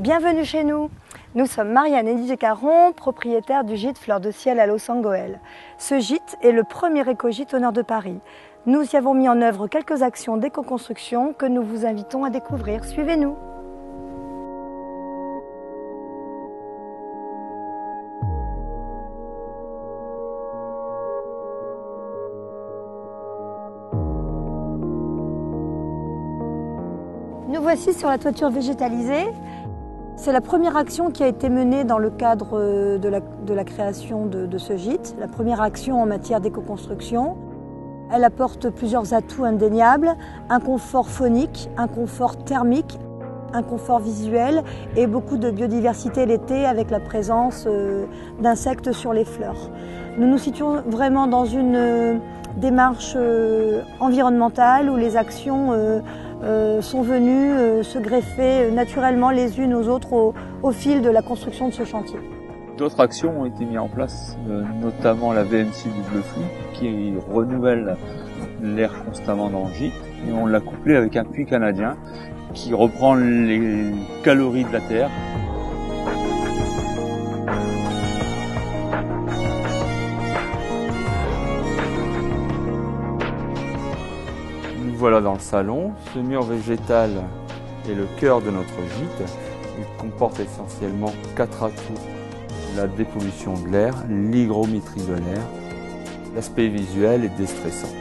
Bienvenue chez nous. Nous sommes Marianne et Didier Caron, propriétaires du gîte Fleur de Ciel à Loos-en-Gohelle. Ce gîte est le premier éco-gîte au nord de Paris. Nous y avons mis en œuvre quelques actions d'éco-construction que nous vous invitons à découvrir. Suivez-nous. Nous voici sur la toiture végétalisée. C'est la première action qui a été menée dans le cadre de la création de ce gîte, la première action en matière d'éco-construction. Elle apporte plusieurs atouts indéniables, un confort phonique, un confort thermique, un confort visuel et beaucoup de biodiversité l'été avec la présence d'insectes sur les fleurs. Nous nous situons vraiment dans une démarche environnementale où les actions sont venues se greffer naturellement les unes aux autres au fil de la construction de ce chantier. D'autres actions ont été mises en place, notamment la VMC double flux qui renouvelle l'air constamment dans le gîte, et on l'a couplé avec un puits canadien qui reprend les calories de la terre. Nous voilà dans le salon. Ce mur végétal est le cœur de notre gîte. Il comporte essentiellement 4 atouts. La dépollution de l'air, l'hygrométrie de l'air, l'aspect visuel est déstressant.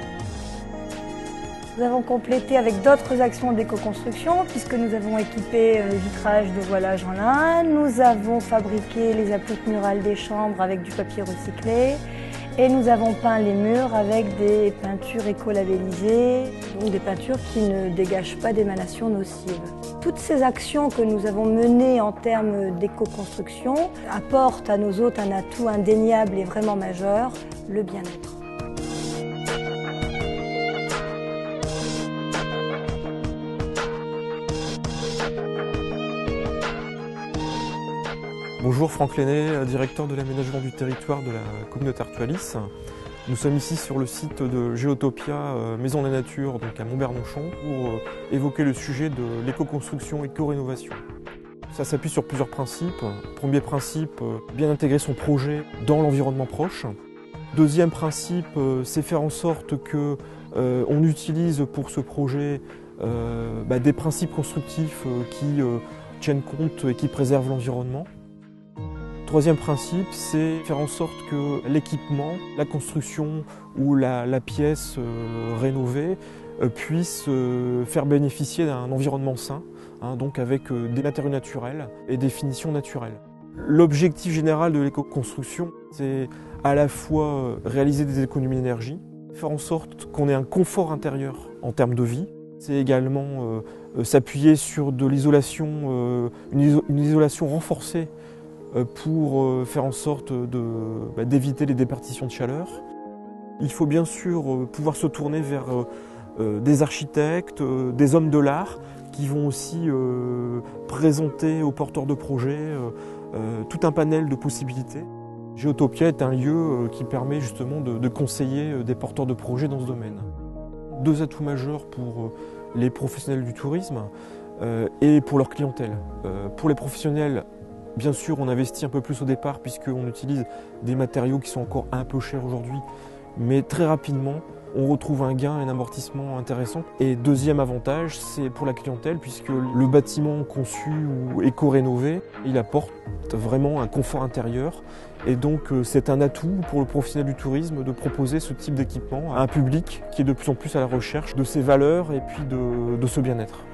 Nous avons complété avec d'autres actions d'éco-construction puisque nous avons équipé le vitrage de voilage en lin, nous avons fabriqué les appliques murales des chambres avec du papier recyclé et nous avons peint les murs avec des peintures éco-labellisées, donc des peintures qui ne dégagent pas d'émanations nocives. Toutes ces actions que nous avons menées en termes d'éco-construction apportent à nos hôtes un atout indéniable et vraiment majeur, le bien-être. Bonjour, Franck Lenné, directeur de l'aménagement du territoire de la communauté Artualis. Nous sommes ici sur le site de Géotopia, Maison de la Nature, donc à Montbert-Longchamp, pour évoquer le sujet de l'éco-construction et éco-rénovation. Ça s'appuie sur plusieurs principes. Premier principe, bien intégrer son projet dans l'environnement proche. Deuxième principe, c'est faire en sorte qu'on utilise pour ce projet des principes constructifs qui tiennent compte et qui préservent l'environnement. Troisième principe, c'est faire en sorte que l'équipement, la construction ou la pièce rénovée puisse faire bénéficier d'un environnement sain, donc avec des matériaux naturels et des finitions naturelles. L'objectif général de l'éco-construction, c'est à la fois réaliser des économies d'énergie, faire en sorte qu'on ait un confort intérieur en termes de vie. C'est également s'appuyer sur de l'isolation, une isolation renforcée pour faire en sorte d'éviter les déperditions de chaleur. Il faut bien sûr pouvoir se tourner vers des architectes, des hommes de l'art qui vont aussi présenter aux porteurs de projets tout un panel de possibilités. Géotopia est un lieu qui permet justement de conseiller des porteurs de projets dans ce domaine. Deux atouts majeurs pour les professionnels du tourisme et pour leur clientèle. Pour les professionnels, bien sûr, on investit un peu plus au départ puisqu'on utilise des matériaux qui sont encore un peu chers aujourd'hui, mais très rapidement, on retrouve un gain et un amortissement intéressant. Et deuxième avantage, c'est pour la clientèle puisque le bâtiment conçu ou éco-rénové, il apporte vraiment un confort intérieur. Et donc c'est un atout pour le professionnel du tourisme de proposer ce type d'équipement à un public qui est de plus en plus à la recherche de ces valeurs et puis de ce bien-être.